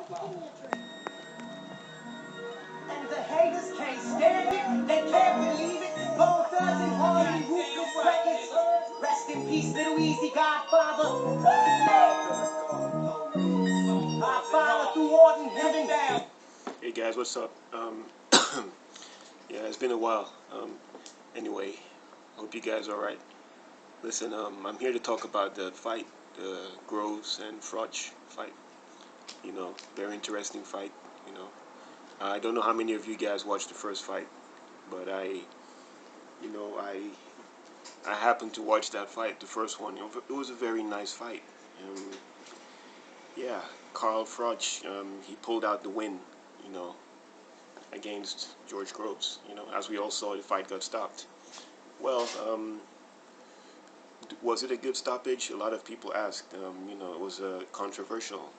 And the haters can't stand it, they can't believe it. Bone Thugs and Hardy, Ruthless Records. Rest in peace, Little Easy, Godfather. Godfather through Orton, heaven down. Hey guys, what's up? Yeah, it's been a while. Anyway, hope you guys are alright. Listen, I'm here to talk about the fight, the Groves and Froch fight. You know, very interesting fight. You know, I don't know how many of you guys watched the first fight, but I happened to watch that fight, the first one. It was a very nice fight. Yeah, Carl Froch, he pulled out the win. You know, against George Groves. You know, as we all saw, the fight got stopped. Well, was it a good stoppage? A lot of people asked. You know, it was controversial.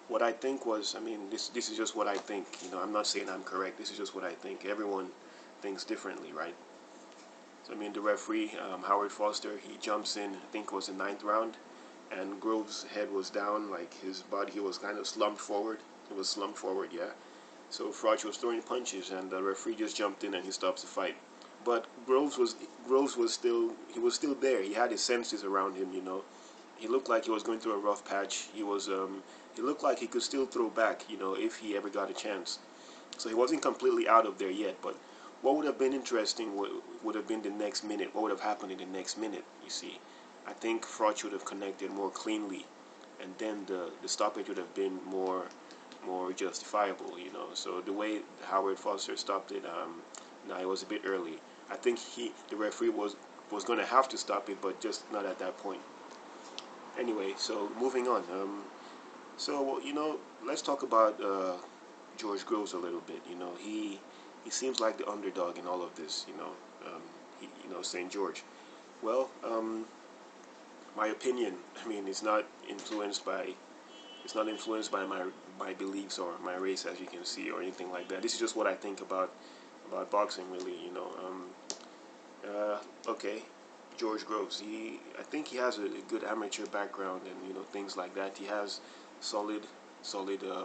What I think was, I mean, this is just what I think. You know, I'm not saying I'm correct. This is just what I think. Everyone thinks differently, right? So, I mean, the referee, Howard Foster, he jumps in, I think it was the 9th round, and Groves' head was down, like his body, he was kind of slumped forward. It was slumped forward, yeah. So Froch was throwing punches, and the referee just jumped in and he stops the fight. But Groves was still there. He had his senses around him, you know. He looked like he was going through a rough patch. He looked like he could still throw back, you know, if he ever got a chance. So he wasn't completely out of there yet. But what would have been interesting would have been the next minute. What would have happened in the next minute? You see, I think Froch would have connected more cleanly, and then the stoppage would have been more justifiable, you know. So the way Howard Foster stopped it, now it was a bit early. I think the referee was going to have to stop it, but just not at that point. Anyway, so moving on. So you know, let's talk about George Groves a little bit. You know, he seems like the underdog in all of this. You know, St. George. Well, my opinion. I mean, it's not influenced by my beliefs or my race, as you can see, or anything like that. This is just what I think about boxing, really. You know. Okay, George Groves. I think he has a good amateur background and, you know, things like that. He has solid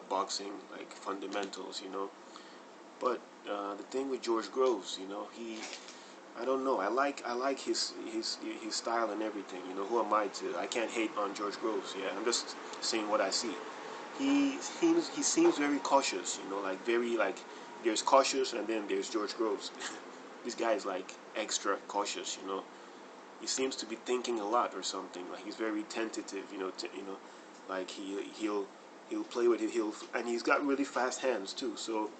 boxing, like, fundamentals. You know. But the thing with George Groves, you know, I don't know. I like his style and everything. You know, who am I to? I can't hate on George Groves. Yeah, I'm just saying what I see. He seems very cautious. You know, like very like there's cautious and then there's George Groves. This guy is like extra cautious. You know, he seems to be thinking a lot or something. Like he's very tentative. You know, like he'll play with it. And he's got really fast hands too. So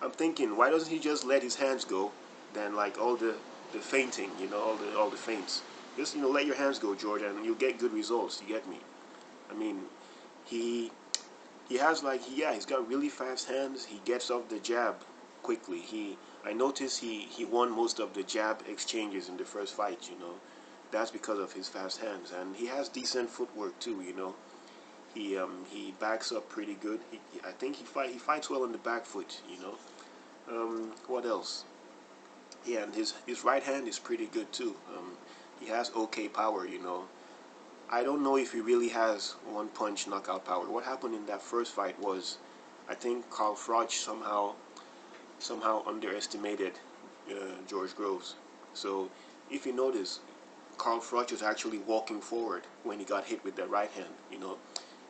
I'm thinking, why doesn't he just let his hands go? Then like all the feinting, you know, all the feints. Just, you know, let your hands go, George, and you'll get good results. You get me? I mean, he has like he's got really fast hands. He gets off the jab quickly. I noticed he won most of the jab exchanges in the first fight. You know, that's because of his fast hands, and he has decent footwork too. You know, he backs up pretty good. I think he fights well on the back foot. You know. What else? Yeah, and his right hand is pretty good too. He has okay power, you know. I don't know if he really has one punch knockout power. What happened in that first fight was, I think Carl Froch somehow underestimated George Groves. So if you notice, Carl Froch was actually walking forward when he got hit with that right hand. You know,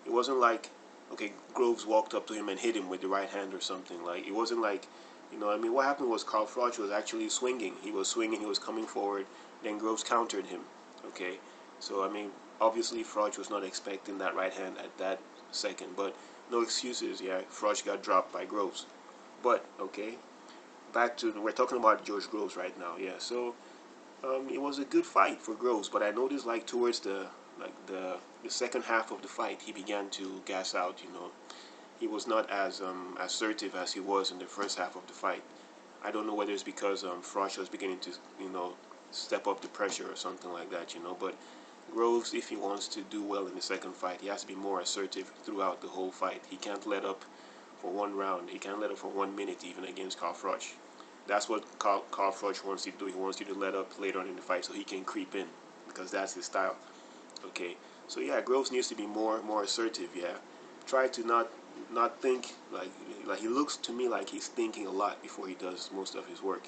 it wasn't like, okay, Groves walked up to him and hit him with the right hand or something. Like, it wasn't like, you know, I mean, what happened was Carl Froch was actually swinging. He was swinging, he was coming forward, then Groves countered him. Okay, so I mean, obviously Froch was not expecting that right hand at that second, but no excuses. Yeah, Froch got dropped by Groves. But okay, back to, we're talking about George Groves right now. Yeah, so it was a good fight for Groves, but I noticed like towards the second half of the fight, he began to gas out. You know, he was not as assertive as he was in the first half of the fight. I don't know whether it's because Froch was beginning to, you know, step up the pressure or something like that, you know. But Groves, if he wants to do well in the second fight, he has to be more assertive throughout the whole fight. He can't let up for one round. He can't let up for 1 minute even against Carl Froch. That's what Carl Froch wants you to do. He wants you to let up later on in the fight so he can creep in, because that's his style. Okay, so yeah, Groves needs to be more assertive. Yeah, try to not think like he looks to me like he's thinking a lot before he does most of his work.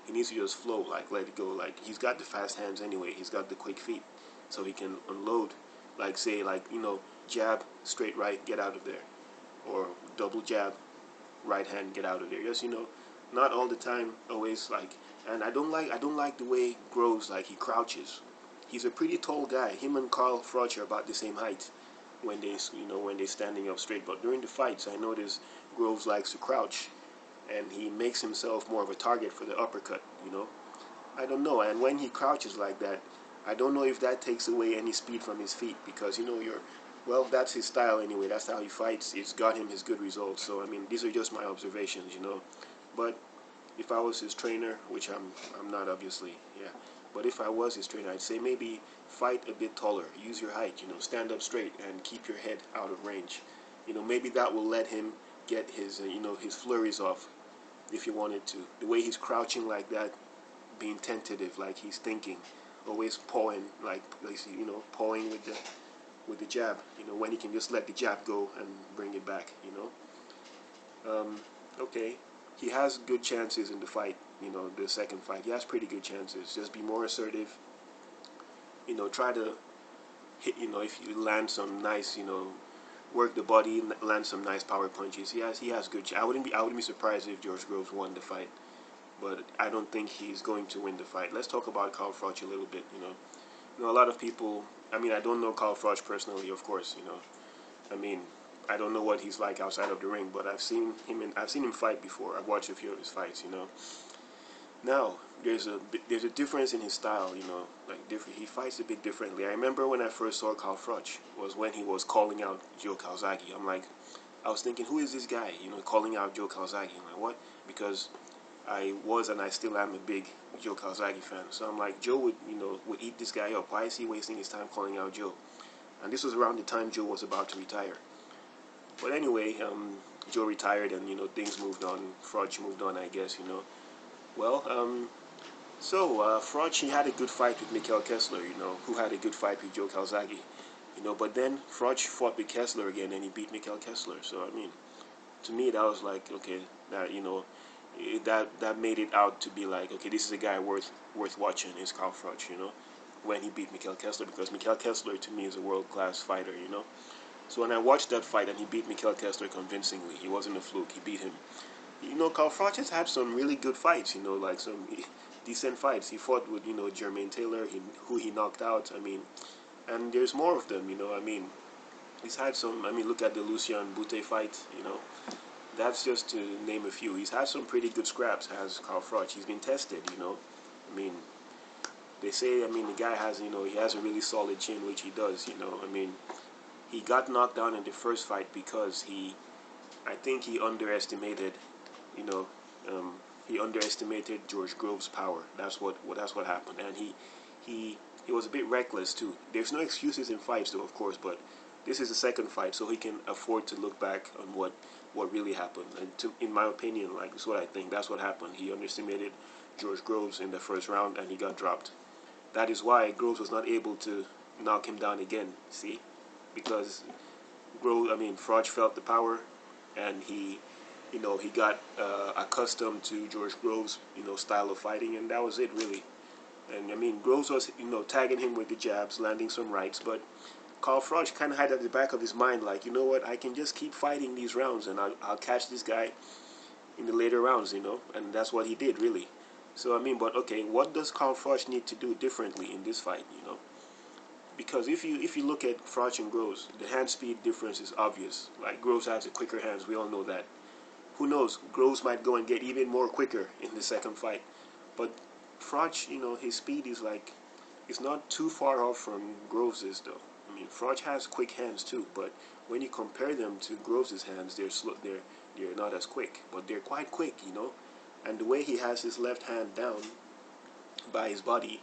He needs to just flow, like let it go. Like he's got the fast hands anyway. He's got the quick feet, so he can unload. Like say jab straight right, get out of there, or double jab, right hand, get out of there. Just not all the time, always like. And I don't like the way Groves like he crouches. He's a pretty tall guy. Him and Carl Froch are about the same height when they're standing up straight. But during the fights, I notice Groves likes to crouch, and he makes himself more of a target for the uppercut. I don't know. And when he crouches like that, I don't know if that takes away any speed from his feet, because well, that's his style anyway. That's how he fights. It's got him his good results. So I mean, these are just my observations. But if I was his trainer, which I'm not obviously, yeah. But if I was his trainer, I'd say maybe fight a bit taller, use your height, stand up straight and keep your head out of range. Maybe that will let him get his, his flurries off if you wanted to. The way he's crouching like that, being tentative, like he's thinking, always pawing, like pawing with the jab. When he can just let the jab go and bring it back. Okay, he has good chances in the fight. The second fight, he has pretty good chances. Just be more assertive. Try to hit. If you land some nice, work the body, land some nice power punches. He has good. I wouldn't be surprised if George Groves won the fight, but I don't think he's going to win the fight. Let's talk about Carl Froch a little bit. A lot of people. I mean, I don't know Carl Froch personally, of course. I mean, I don't know what he's like outside of the ring, but I've seen him fight before. I've watched a few of his fights. Now there's a difference in his style. He fights a bit differently. I remember when I first saw Carl Froch was when he was calling out Joe Calzaghe. I was thinking, who is this guy? Calling out Joe Calzaghe. I'm like, what? Because I was and I still am a big Joe Calzaghe fan. So I'm like, Joe would eat this guy up. Why is he wasting his time calling out Joe? And this was around the time Joe was about to retire. But anyway, Joe retired and things moved on. Froch moved on, I guess. Well, Froch, he had a good fight with Mikkel Kessler. Who had a good fight with Joe Calzaghe. But then Froch fought with Kessler again and he beat Mikkel Kessler. So I mean, to me that was like, okay, that that made it out to be like, okay, this is a guy worth watching, is Carl Froch, when he beat Mikkel Kessler, because Mikkel Kessler to me is a world-class fighter. So when I watched that fight and he beat Mikkel Kessler convincingly, he wasn't a fluke, he beat him. Carl Froch has had some really good fights, like some decent fights. He fought with, Jermaine Taylor, who he knocked out, I mean, and there's more of them, I mean, he's had some, I mean, look at the Lucian Bute fight, that's just to name a few. He's had some pretty good scraps, has Carl Froch. He's been tested, I mean, they say, I mean, the guy has, he has a really solid chin, which he does, I mean, he got knocked down in the first fight because I think he underestimated, he underestimated George Groves' power. That's what happened, and he was a bit reckless too. There's no excuses in fights, though, of course, but this is the second fight, so he can afford to look back on what really happened. And in my opinion, like, that's what I think. That's what happened. He underestimated George Groves in the first round, and he got dropped. That is why Groves was not able to knock him down again. See, because Froch felt the power, and he got accustomed to George Groves' style of fighting, and that was it really. And I mean, Groves was tagging him with the jabs, landing some rights, but Carl Froch kind of had at the back of his mind, like, you know what, I can just keep fighting these rounds, and I'll catch this guy in the later rounds, and that's what he did really. So I mean, but okay, what does Carl Froch need to do differently in this fight, Because if you look at Froch and Groves, the hand speed difference is obvious. Like, Groves has the quicker hands, we all know that. Who knows, Groves might go and get even more quicker in the second fight. But Froch, his speed is like, it's not too far off from Groves's though. I mean, Froch has quick hands too, but when you compare them to Groves's hands, they're not as quick, but they're quite quick, And the way he has his left hand down by his body,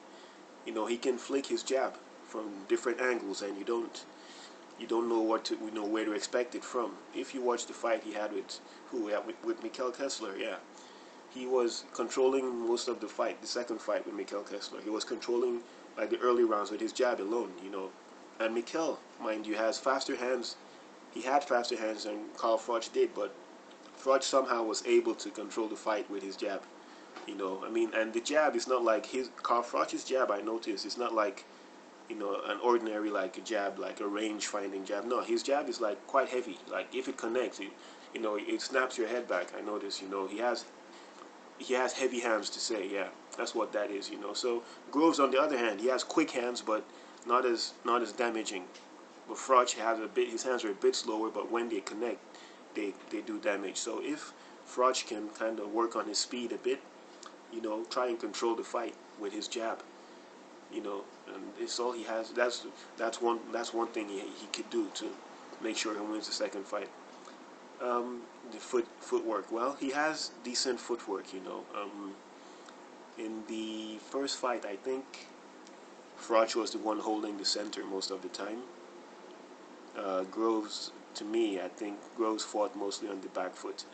he can flick his jab from different angles, and you don't know where to expect it from. If you watch the fight he had with Mikkel Kessler, yeah, he was controlling most of the fight. The second fight with Mikkel Kessler, he was controlling like the early rounds with his jab alone, And Mikkel, mind you, has faster hands he had faster hands than Carl Froch did, but Froch somehow was able to control the fight with his jab. You know, I mean, and the jab is not like Carl Froch's jab. I noticed it's not like, you know, an ordinary like a jab, like a range finding jab. No, his jab is like quite heavy. Like if it connects, you know, it snaps your head back. I noticed. You know, he has heavy hands to say. Yeah, that's what that is. You know, so Groves on the other hand, he has quick hands, but not as damaging. But Froch has a bit. His hands are a bit slower, but when they connect, they do damage. So if Froch can kind of work on his speed a bit, you know, try and control the fight with his jab, you know, and it's all he has. That's one thing he could do to make sure he wins the second fight. The footwork. Well, he has decent footwork, you know. In the first fight, I think Froch was the one holding the center most of the time. Groves, to me, I think Groves fought mostly on the back foot.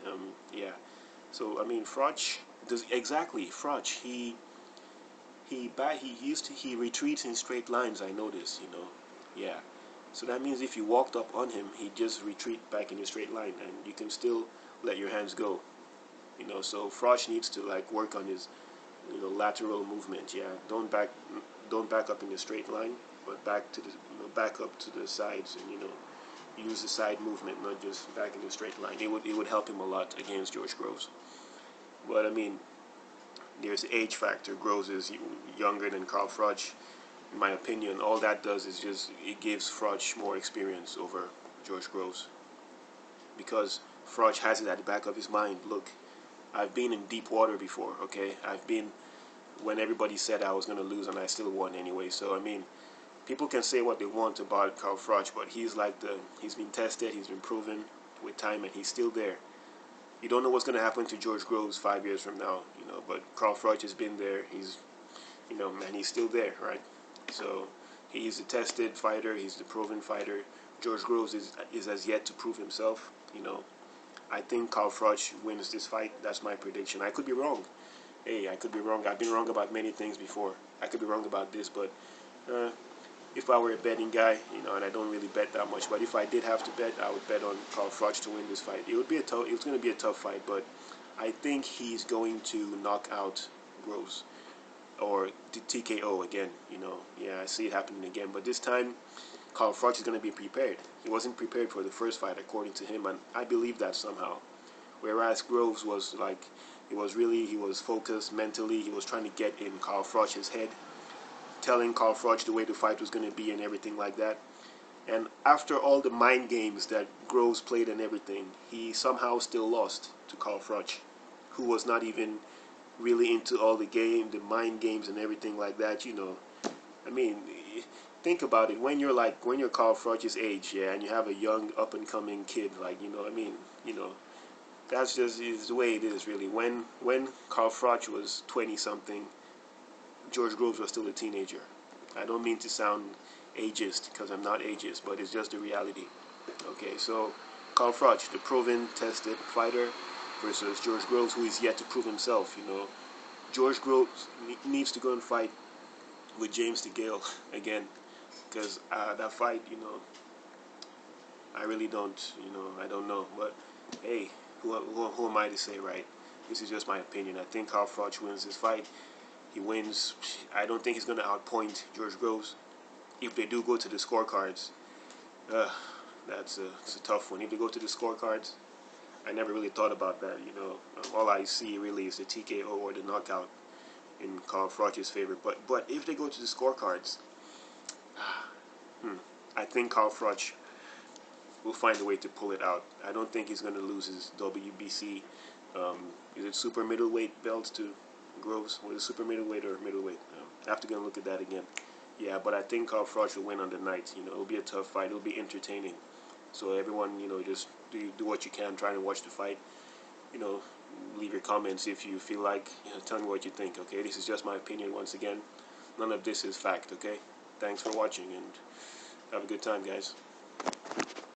Yeah. So I mean, Froch does exactly. Froch, he retreats in straight lines. I noticed, you know. Yeah. So that means if you walked up on him, he'd just retreat back in a straight line, and you can still let your hands go. You know. So Froch needs to like work on his, you know, lateral movement. Yeah. Don't back up in a straight line, but back to the, you know, back up to the sides, and you know, use the side movement, not just back in a straight line. It would help him a lot against George Groves. But I mean, there's the age factor. Groves is younger than Carl Froch. In my opinion, all that does is just it gives Froch more experience over George Groves, because Froch has it at the back of his mind. Look, I've been in deep water before. Okay, I've been when everybody said I was going to lose and I still won anyway. So I mean, people can say what they want about Carl Froch, but he's been tested, he's been proven with time, and he's still there. You don't know what's going to happen to George Groves 5 years from now, you know, but Carl Froch has been there. He's, you know, and he's still there, right? So he's a tested fighter. He's the proven fighter. George Groves is as yet to prove himself, you know. I think Carl Froch wins this fight. That's my prediction. I could be wrong. Hey, I could be wrong. I've been wrong about many things before. I could be wrong about this, but if I were a betting guy, you know, and I don't really bet that much, but if I did have to bet, I would bet on Carl Froch to win this fight. It would be it's going to be a tough fight, but I think he's going to knock out Groves or TKO again. You know, yeah, I see it happening again, but this time Carl Froch is going to be prepared. He wasn't prepared for the first fight, according to him, and I believe that somehow. Whereas Groves was like, he was focused mentally. He was trying to get in Carl Froch's head, telling Carl Froch the way the fight was going to be and everything like that. And after all the mind games that Groves played and everything, he somehow still lost to Carl Froch, who was not even really into all the mind games and everything like that, you know. I mean, think about it. When you're Carl Froch's age, yeah, and you have a young up-and-coming kid, like, you know, I mean, you know, that's just is the way it is, really. When Carl Froch was 20-something, George Groves was still a teenager. I don't mean to sound ageist, because I'm not ageist, but it's just the reality. Okay, so Carl Froch, the proven, tested fighter, versus George Groves, who is yet to prove himself. You know, George Groves needs to go and fight with James DeGale again, because that fight, you know, I really don't, you know, I don't know. But hey, who am I to say, right? This is just my opinion. I think Carl Froch wins this fight. He wins. I don't think he's going to outpoint George Groves. If they do go to the scorecards, it's a tough one. If they go to the scorecards, I never really thought about that, you know. All I see really is the TKO or the knockout in Carl Froch's favor. But if they go to the scorecards, I think Carl Froch will find a way to pull it out. I don't think he's going to lose his WBC, is it super middleweight belts to Groves? Was it super middleweight or middleweight? I have to go and look at that again. Yeah, but I think Carl Froch will win on the night. You know, it'll be a tough fight. It'll be entertaining. So everyone, you know, just do what you can, try to watch the fight. You know, leave your comments if you feel like, you know, tell me what you think. Okay, this is just my opinion once again. None of this is fact. Okay, thanks for watching and have a good time, guys.